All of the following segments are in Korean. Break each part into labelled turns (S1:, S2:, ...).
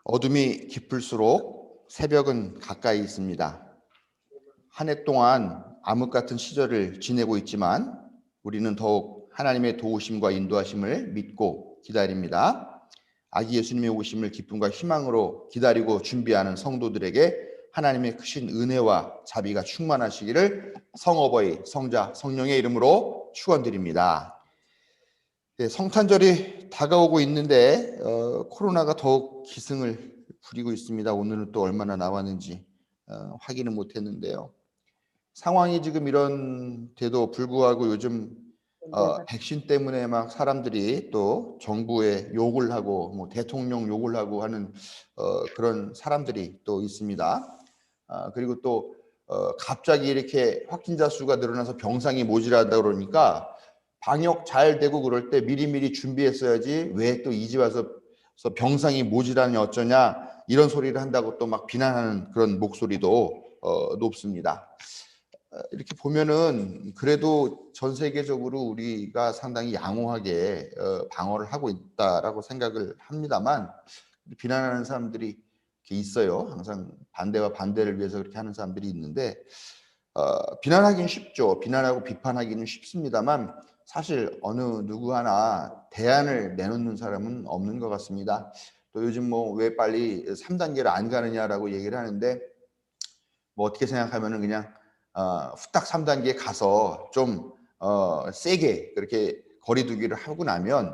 S1: 어둠이 깊을수록 새벽은 가까이 있습니다. 한 해 동안 암흑 같은 시절을 지내고 있지만 우리는 더욱 하나님의 도우심과 인도하심을 믿고 기다립니다. 아기 예수님의 오심을 기쁨과 희망으로 기다리고 준비하는 성도들에게 하나님의 크신 은혜와 자비가 충만하시기를 성어버이, 성자, 성령의 이름으로 축원드립니다. 네, 성탄절이 다가오고 있는데 코로나가 더욱 기승을 부리고 있습니다. 오늘은 또 얼마나 나왔는지 확인은 못했는데요. 상황이 지금 이런 데도 불구하고 요즘 백신 때문에 막 사람들이 또 정부에 욕을 하고 뭐 대통령 욕을 하고 하는 그런 사람들이 또 있습니다. 그리고 또 갑자기 이렇게 확진자 수가 늘어나서 병상이 모자라다 그러니까 방역 잘 되고 그럴 때 미리미리 준비했어야지 왜 또 이제 와서 병상이 모자라냐 어쩌냐 이런 소리를 한다고 또 막 비난하는 그런 목소리도 높습니다. 이렇게 보면은 그래도 전 세계적으로 우리가 상당히 양호하게 방어를 하고 있다라고 생각을 합니다만 비난하는 사람들이 이렇게 있어요. 항상 반대와 반대를 위해서 그렇게 하는 사람들이 있는데 비난하기는 쉽죠. 비난하고 비판하기는 쉽습니다만 사실 어느 누구 하나 대안을 내놓는 사람은 없는 것 같습니다. 또 요즘 뭐 왜 빨리 3단계를 안 가느냐라고 얘기를 하는데 뭐 어떻게 생각하면은 그냥 후딱 3단계에 가서 좀 세게 그렇게 거리두기를 하고 나면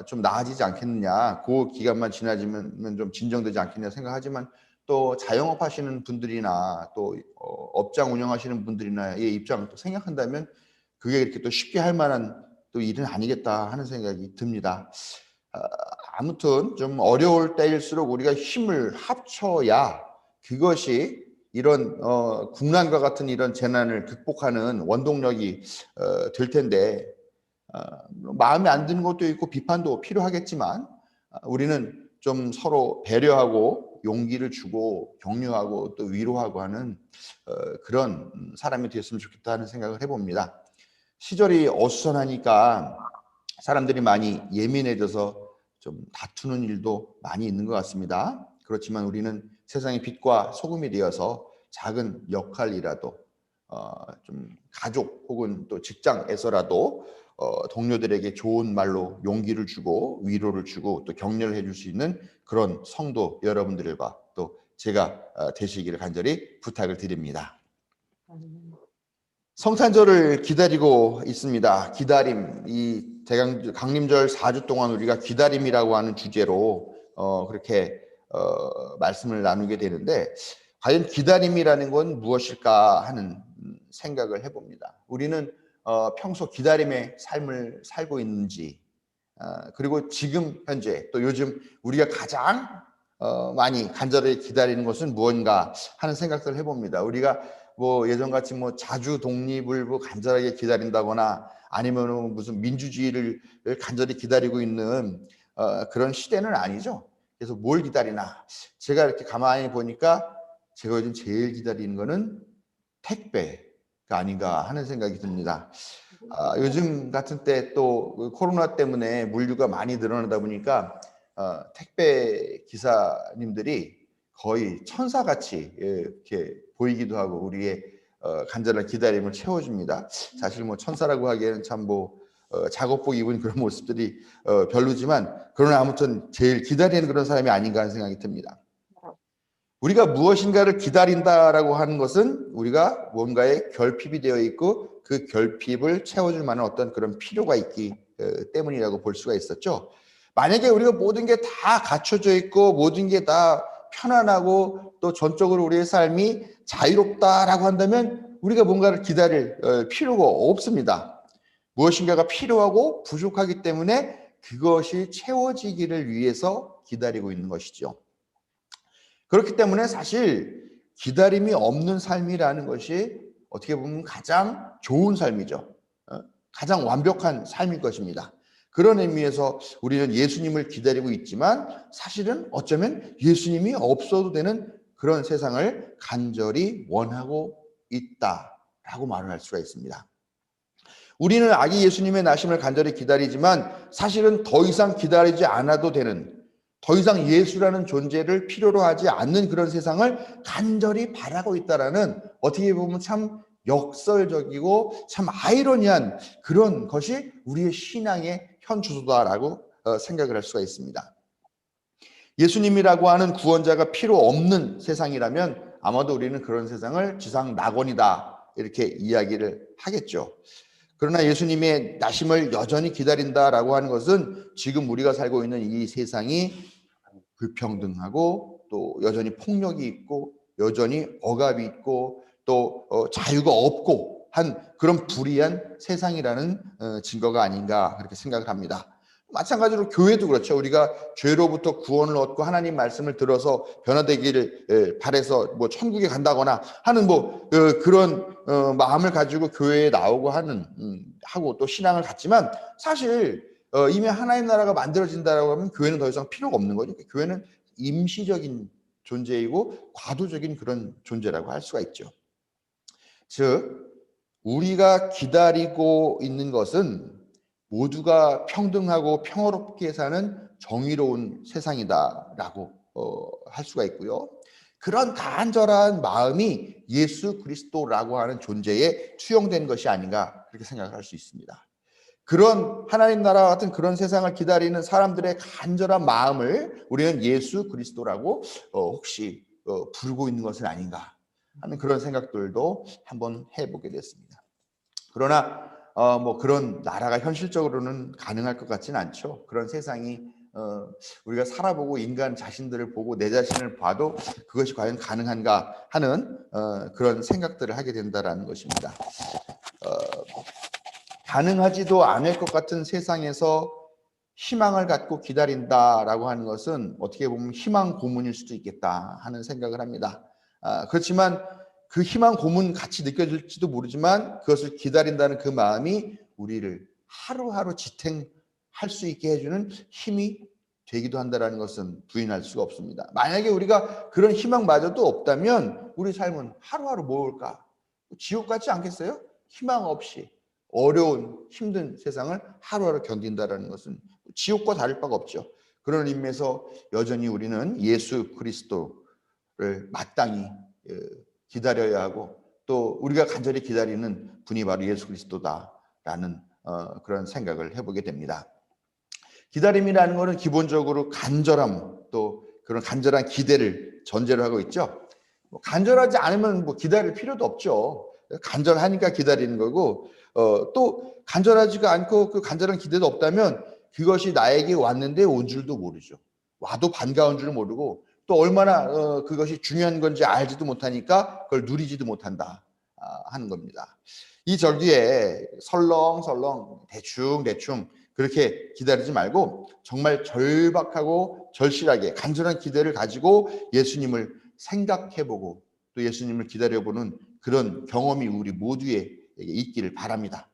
S1: 좀 나아지지 않겠느냐. 그 기간만 지나지면 좀 진정되지 않겠냐 생각하지만 또 자영업 하시는 분들이나 또 업장 운영하시는 분들이나의 입장을 또 생각한다면 그게 이렇게 또 쉽게 할 만한 또 일은 아니겠다 하는 생각이 듭니다. 아무튼 좀 어려울 때일수록 우리가 힘을 합쳐야 그것이 이런 국난과 같은 이런 재난을 극복하는 원동력이 될 텐데 마음에 안 드는 것도 있고 비판도 필요하겠지만 우리는 좀 서로 배려하고 용기를 주고 격려하고 또 위로하고 하는 그런 사람이 되었으면 좋겠다 하는 생각을 해봅니다. 시절이 어수선하니까 사람들이 많이 예민해져서 좀 다투는 일도 많이 있는 것 같습니다. 그렇지만 우리는 세상의 빛과 소금이 되어서 작은 역할이라도 좀 가족 혹은 또 직장에서라도 동료들에게 좋은 말로 용기를 주고 위로를 주고 또 격려를 해줄 수 있는 그런 성도 여러분들과 또 제가 되시기를 간절히 부탁을 드립니다. 성탄절을 기다리고 있습니다. 기다림, 이 강림절 4주 동안 우리가 기다림이라고 하는 주제로 그렇게 말씀을 나누게 되는데 과연 기다림이라는 건 무엇일까 하는 생각을 해봅니다. 우리는 평소 기다림의 삶을 살고 있는지 그리고 지금 현재 또 요즘 우리가 가장 많이 간절히 기다리는 것은 무언가 하는 생각들을 해봅니다. 우리가 뭐 예전같이 뭐 자주 독립을 뭐 간절하게 기다린다거나 아니면 무슨 민주주의를 간절히 기다리고 있는 그런 시대는 아니죠. 그래서 뭘 기다리나 제가 이렇게 가만히 보니까 제가 요즘 제일 기다리는 거는 택배가 아닌가 하는 생각이 듭니다. 요즘 같은 때 또 코로나 때문에 물류가 많이 늘어나다 보니까 택배 기사님들이 거의 천사같이 이렇게 보이기도 하고 우리의 간절한 기다림을 채워줍니다. 사실 뭐 천사라고 하기에는 참 뭐 작업복 입은 그런 모습들이 별로지만 그러나 아무튼 제일 기다리는 그런 사람이 아닌가 하는 생각이 듭니다. 우리가 무엇인가를 기다린다라고 하는 것은 우리가 뭔가에 결핍이 되어 있고 그 결핍을 채워줄 만한 어떤 그런 필요가 있기 때문이라고 볼 수가 있었죠. 만약에 우리가 모든 게 다 갖춰져 있고 모든 게 다 편안하고 또 전적으로 우리의 삶이 자유롭다라고 한다면 우리가 뭔가를 기다릴 필요가 없습니다. 무엇인가가 필요하고 부족하기 때문에 그것이 채워지기를 위해서 기다리고 있는 것이죠. 그렇기 때문에 사실 기다림이 없는 삶이라는 것이 어떻게 보면 가장 좋은 삶이죠. 가장 완벽한 삶일 것입니다. 그런 의미에서 우리는 예수님을 기다리고 있지만 사실은 어쩌면 예수님이 없어도 되는 그런 세상을 간절히 원하고 있다라고 말을 할 수가 있습니다. 우리는 아기 예수님의 나심을 간절히 기다리지만 사실은 더 이상 기다리지 않아도 되는 더 이상 예수라는 존재를 필요로 하지 않는 그런 세상을 간절히 바라고 있다라는, 어떻게 보면 참 역설적이고 참 아이러니한 그런 것이 우리의 신앙의 현 주소다라고 생각을 할 수가 있습니다. 예수님이라고 하는 구원자가 필요 없는 세상이라면 아마도 우리는 그런 세상을 지상 낙원이다 이렇게 이야기를 하겠죠. 그러나 예수님의 나심을 여전히 기다린다라고 하는 것은 지금 우리가 살고 있는 이 세상이 불평등하고 또 여전히 폭력이 있고 여전히 억압이 있고 또 자유가 없고 한 그런 불의한 세상이라는 증거가 아닌가 그렇게 생각을 합니다. 마찬가지로 교회도 그렇죠. 우리가 죄로부터 구원을 얻고 하나님 말씀을 들어서 변화되기를 바라서 뭐 천국에 간다거나 하는 뭐 그런 마음을 가지고 교회에 나오고 하는 하고 또 신앙을 갖지만, 사실 이미 하나님 나라가 만들어진다라고 하면 교회는 더 이상 필요가 없는 거죠. 교회는 임시적인 존재이고 과도적인 그런 존재라고 할 수가 있죠. 즉 우리가 기다리고 있는 것은 모두가 평등하고 평화롭게 사는 정의로운 세상이다라고 할 수가 있고요. 그런 간절한 마음이 예수 그리스도라고 하는 존재에 투영된 것이 아닌가 그렇게 생각을 할 수 있습니다. 그런 하나님 나라와 같은 그런 세상을 기다리는 사람들의 간절한 마음을 우리는 예수 그리스도라고 혹시 부르고 있는 것은 아닌가 하는 그런 생각들도 한번 해보게 됐습니다. 그러나 뭐 그런 나라가 현실적으로는 가능할 것 같지는 않죠. 그런 세상이 우리가 살아보고 인간 자신들을 보고 내 자신을 봐도 그것이 과연 가능한가 하는 그런 생각들을 하게 된다라는 것입니다. 가능하지도 않을 것 같은 세상에서 희망을 갖고 기다린다라고 하는 것은 어떻게 보면 희망 고문일 수도 있겠다 하는 생각을 합니다. 그렇지만 그 희망 고문 같이 느껴질지도 모르지만 그것을 기다린다는 그 마음이 우리를 하루하루 지탱할 수 있게 해주는 힘이 되기도 한다는 것은 부인할 수가 없습니다. 만약에 우리가 그런 희망마저도 없다면 우리 삶은 하루하루 뭘까? 지옥 같지 않겠어요? 희망 없이 어려운 힘든 세상을 하루하루 견딘다는 것은 지옥과 다를 바가 없죠. 그런 의미에서 여전히 우리는 예수 그리스도를 마땅히 기다려야 하고 또 우리가 간절히 기다리는 분이 바로 예수 그리스도다라는 그런 생각을 해보게 됩니다. 기다림이라는 것은 기본적으로 간절함 또 그런 간절한 기대를 전제로 하고 있죠. 간절하지 않으면 뭐 기다릴 필요도 없죠. 간절하니까 기다리는 거고 또 간절하지가 않고 그 간절한 기대도 없다면 그것이 나에게 왔는데 온 줄도 모르죠. 와도 반가운 줄 모르고 또 얼마나 그것이 중요한 건지 알지도 못하니까 그걸 누리지도 못한다 하는 겁니다. 이 절기에 설렁설렁 대충대충 그렇게 기다리지 말고 정말 절박하고 절실하게 간절한 기대를 가지고 예수님을 생각해보고 또 예수님을 기다려보는 그런 경험이 우리 모두에게 있기를 바랍니다.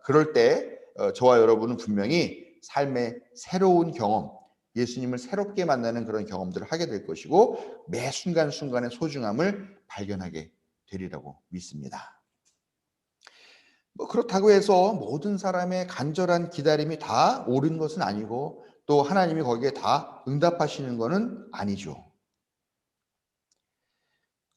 S1: 그럴 때 저와 여러분은 분명히 삶의 새로운 경험, 예수님을 새롭게 만나는 그런 경험들을 하게 될 것이고 매 순간순간의 소중함을 발견하게 되리라고 믿습니다. 뭐 그렇다고 해서 모든 사람의 간절한 기다림이 다 옳은 것은 아니고 또 하나님이 거기에 다 응답하시는 것은 아니죠.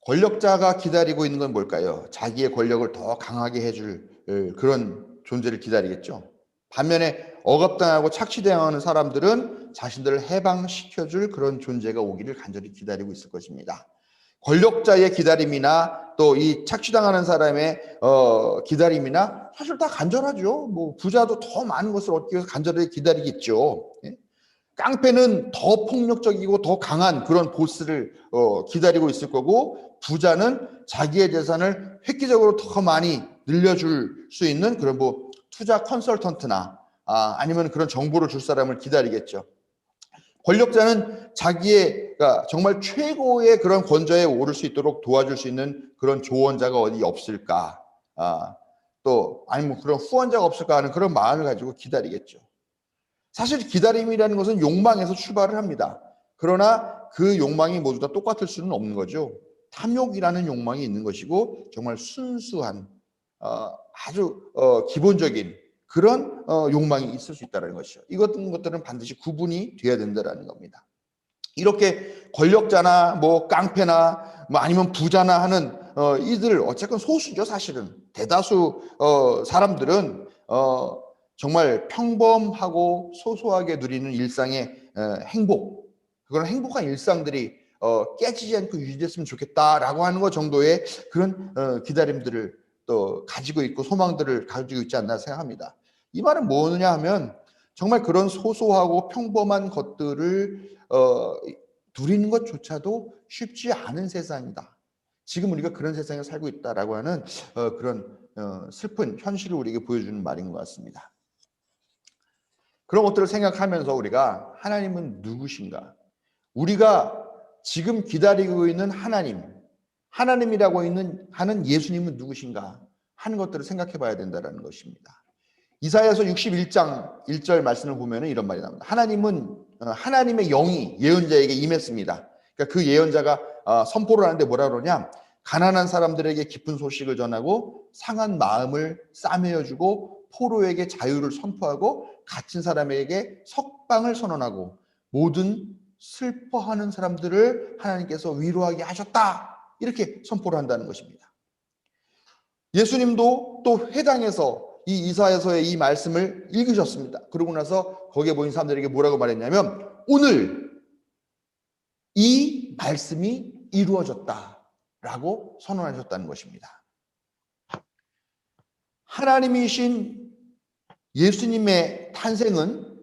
S1: 권력자가 기다리고 있는 건 뭘까요? 자기의 권력을 더 강하게 해줄 그런 존재를 기다리겠죠. 반면에 억압당하고 착취당하는 사람들은 자신들을 해방시켜줄 그런 존재가 오기를 간절히 기다리고 있을 것입니다. 권력자의 기다림이나 또 이 착취당하는 사람의 기다림이나 사실 다 간절하죠. 뭐 부자도 더 많은 것을 얻기 위해서 간절히 기다리겠죠. 깡패는 더 폭력적이고 더 강한 그런 보스를 기다리고 있을 거고 부자는 자기의 재산을 획기적으로 더 많이 늘려줄 수 있는 그런 뭐 투자 컨설턴트나 아니면 그런 정보를 줄 사람을 기다리겠죠. 권력자는 자기가 정말 최고의 그런 권좌에 오를 수 있도록 도와줄 수 있는 그런 조언자가 어디 없을까? 또 아니면 그런 후원자가 없을까 하는 그런 마음을 가지고 기다리겠죠. 사실 기다림이라는 것은 욕망에서 출발을 합니다. 그러나 그 욕망이 모두 다 똑같을 수는 없는 거죠. 탐욕이라는 욕망이 있는 것이고 정말 순수한 아주 기본적인 그런 욕망이 있을 수 있다는 것이죠. 이것들은 반드시 구분이 돼야 된다는 겁니다. 이렇게 권력자나 뭐 깡패나 뭐 아니면 부자나 하는 이들 어쨌건 소수죠. 사실은 대다수 사람들은 정말 평범하고 소소하게 누리는 일상의 행복, 그런 행복한 일상들이 깨지지 않고 유지됐으면 좋겠다라고 하는 것 정도의 그런 기다림들을 또 가지고 있고 소망들을 가지고 있지 않나 생각합니다. 이 말은 뭐냐 하면 정말 그런 소소하고 평범한 것들을 누리는 것조차도 쉽지 않은 세상이다. 지금 우리가 그런 세상에 살고 있다라고 하는 그런 슬픈 현실을 우리에게 보여주는 말인 것 같습니다. 그런 것들을 생각하면서 우리가 하나님은 누구신가? 우리가 지금 기다리고 있는 하나님이라고 하는 예수님은 누구신가 하는 것들을 생각해 봐야 된다는 것입니다. 이사야서 61장 1절 말씀을 보면 이런 말이 나옵니다. 하나님의 영이 예언자에게 임했습니다. 그러니까 그 예언자가 선포를 하는데 뭐라 그러냐? 가난한 사람들에게 기쁜 소식을 전하고 상한 마음을 싸매어주고 포로에게 자유를 선포하고 갇힌 사람에게 석방을 선언하고 모든 슬퍼하는 사람들을 하나님께서 위로하게 하셨다. 이렇게 선포를 한다는 것입니다. 예수님도 또 회당에서 이 이사야서의 이 말씀을 읽으셨습니다. 그러고 나서 거기에 모인 사람들에게 뭐라고 말했냐면 오늘 이 말씀이 이루어졌다라고 선언하셨다는 것입니다. 하나님이신 예수님의 탄생은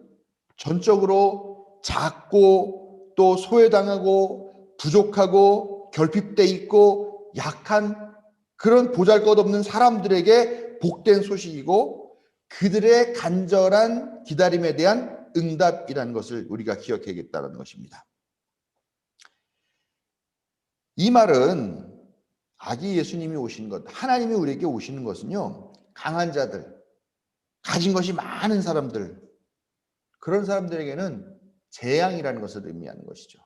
S1: 전적으로 작고 또 소외당하고 부족하고 결핍돼 있고 약한 그런 보잘것없는 사람들에게 복된 소식이고 그들의 간절한 기다림에 대한 응답이라는 것을 우리가 기억해야겠다는 것입니다. 이 말은 아기 예수님이 오신 것, 하나님이 우리에게 오시는 것은요, 강한 자들, 가진 것이 많은 사람들, 그런 사람들에게는 재앙이라는 것을 의미하는 것이죠.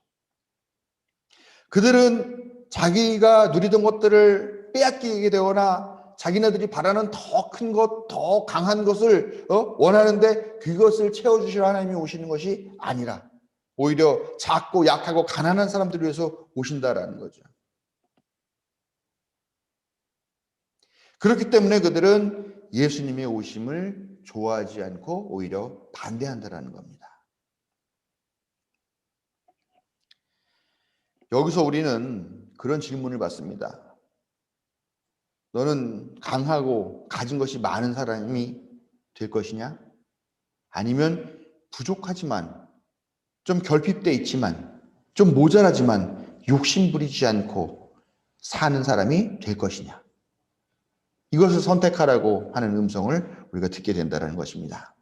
S1: 그들은 자기가 누리던 것들을 빼앗기게 되거나 자기네들이 바라는 더 큰 것, 더 강한 것을 원하는데 그것을 채워주실 하나님이 오시는 것이 아니라 오히려 작고 약하고 가난한 사람들을 위해서 오신다라는 거죠. 그렇기 때문에 그들은 예수님의 오심을 좋아하지 않고 오히려 반대한다라는 겁니다. 여기서 우리는 그런 질문을 받습니다. 너는 강하고 가진 것이 많은 사람이 될 것이냐? 아니면 부족하지만 좀 결핍돼 있지만 좀 모자라지만 욕심 부리지 않고 사는 사람이 될 것이냐? 이것을 선택하라고 하는 음성을 우리가 듣게 된다는 것입니다.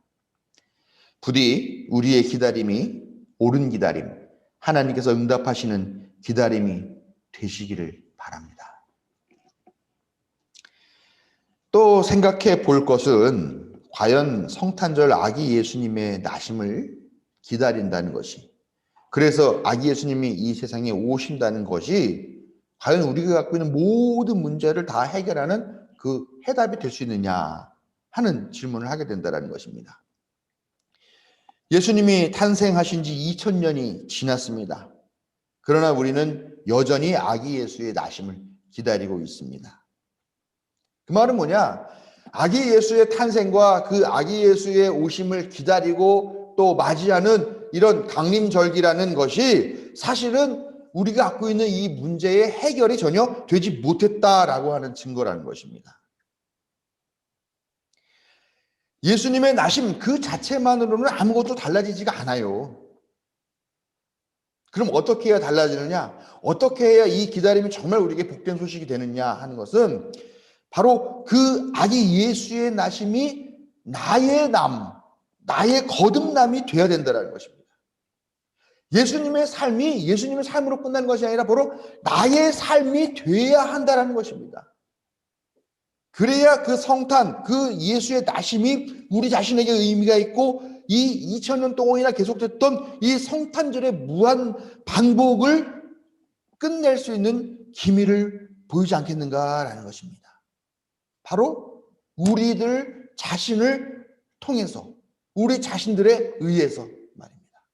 S1: 부디 우리의 기다림이 옳은 기다림, 하나님께서 응답하시는 기다림이 되시기를 바랍니다. 또 생각해 볼 것은 과연 성탄절 아기 예수님의 나심을 기다린다는 것이, 그래서 아기 예수님이 이 세상에 오신다는 것이 과연 우리가 갖고 있는 모든 문제를 다 해결하는 그 해답이 될 수 있느냐 하는 질문을 하게 된다는 것입니다. 예수님이 탄생하신 지 2000년이 지났습니다. 그러나 우리는 여전히 아기 예수의 나심을 기다리고 있습니다. 그 말은 뭐냐? 아기 예수의 탄생과 그 아기 예수의 오심을 기다리고 또 맞이하는 이런 강림절기라는 것이 사실은 우리가 갖고 있는 이 문제의 해결이 전혀 되지 못했다라고 하는 증거라는 것입니다. 예수님의 나심 그 자체만으로는 아무것도 달라지지가 않아요. 그럼 어떻게 해야 달라지느냐? 어떻게 해야 이 기다림이 정말 우리에게 복된 소식이 되느냐 하는 것은 바로 그 아기 예수의 나심이 나의 거듭남이 되어야 된다는 것입니다. 예수님의 삶이 예수님의 삶으로 끝나는 것이 아니라 바로 나의 삶이 되어야 한다는 것입니다. 그래야 그 성탄, 그 예수의 나심이 우리 자신에게 의미가 있고 이 2000년 동안이나 계속됐던 이 성탄절의 무한 반복을 끝낼 수 있는 기미를 보이지 않겠는가라는 것입니다. 바로 우리들 자신을 통해서, 우리 자신들에 의해서 말입니다.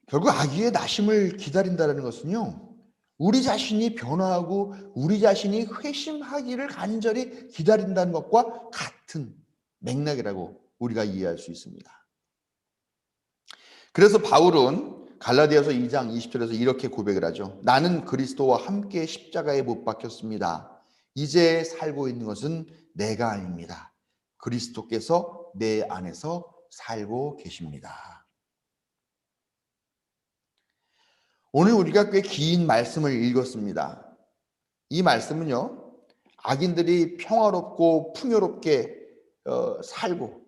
S1: 결국 아기의 나심을 기다린다는 것은요, 우리 자신이 변화하고 우리 자신이 회심하기를 간절히 기다린다는 것과 같은 맥락이라고 우리가 이해할 수 있습니다. 그래서 바울은 갈라디아서 2장 20절에서 이렇게 고백을 하죠. 나는 그리스도와 함께 십자가에 못 박혔습니다. 이제 살고 있는 것은 내가 아닙니다. 그리스도께서 내 안에서 살고 계십니다. 오늘 우리가 꽤 긴 말씀을 읽었습니다. 이 말씀은요, 악인들이 평화롭고 풍요롭게 살고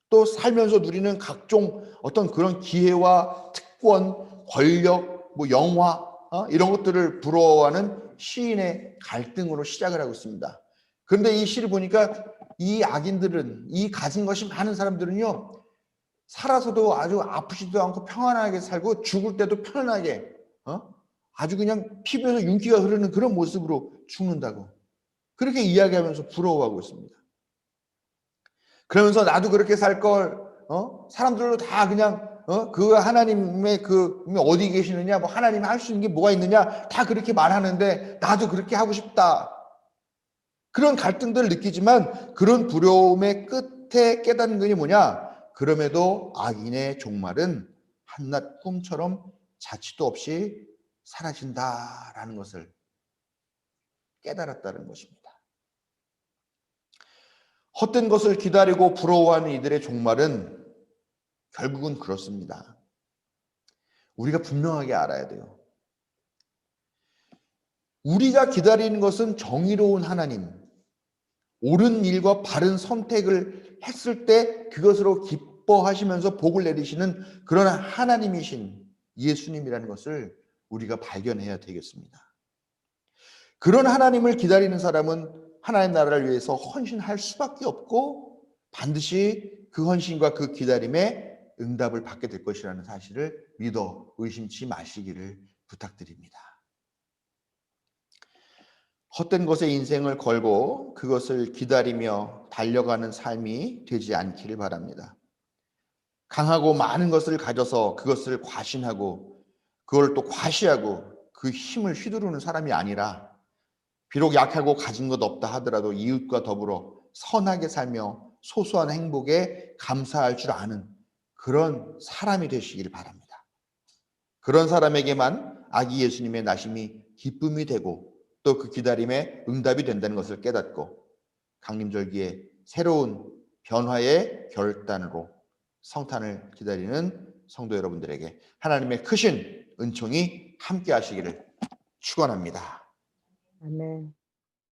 S1: 또 살면서 누리는 각종 어떤 그런 기회와 특권, 권력, 뭐 영화 이런 것들을 부러워하는 시인의 갈등으로 시작을 하고 있습니다. 그런데 이 시를 보니까 이 악인들은, 이 가진 것이 많은 사람들은요, 살아서도 아주 아프지도 않고 평안하게 살고 죽을 때도 편안하게 아주 그냥 피부에서 윤기가 흐르는 그런 모습으로 죽는다고 그렇게 이야기하면서 부러워하고 있습니다. 그러면서 나도 그렇게 살 걸, 사람들도 다 그냥, 그 하나님의 그 어디 계시느냐, 뭐 하나님이 할 수 있는 게 뭐가 있느냐, 다 그렇게 말하는데 나도 그렇게 하고 싶다. 그런 갈등들을 느끼지만 그런 두려움의 끝에 깨닫는 것이 뭐냐? 그럼에도 악인의 종말은 한낱 꿈처럼 자취도 없이 사라진다라는 것을 깨달았다는 것입니다. 헛된 것을 기다리고 부러워하는 이들의 종말은 결국은 그렇습니다. 우리가 분명하게 알아야 돼요. 우리가 기다리는 것은 정의로운 하나님, 옳은 일과 바른 선택을 했을 때 그것으로 기뻐하시면서 복을 내리시는 그런 하나님이신 예수님이라는 것을 우리가 발견해야 되겠습니다. 그런 하나님을 기다리는 사람은 하나님 나라를 위해서 헌신할 수밖에 없고 반드시 그 헌신과 그 기다림에 응답을 받게 될 것이라는 사실을 믿어 의심치 마시기를 부탁드립니다. 헛된 것에 인생을 걸고 그것을 기다리며 달려가는 삶이 되지 않기를 바랍니다. 강하고 많은 것을 가져서 그것을 과신하고 그걸 또 과시하고 그 힘을 휘두르는 사람이 아니라 비록 약하고 가진 것 없다 하더라도 이웃과 더불어 선하게 살며 소소한 행복에 감사할 줄 아는 그런 사람이 되시길 바랍니다. 그런 사람에게만 아기 예수님의 나심이 기쁨이 되고 또 그 기다림에 응답이 된다는 것을 깨닫고 강림절기에 새로운 변화의 결단으로 성탄을 기다리는 성도 여러분들에게 하나님의 크신 은총이 함께 하시기를 축원합니다.
S2: 아멘.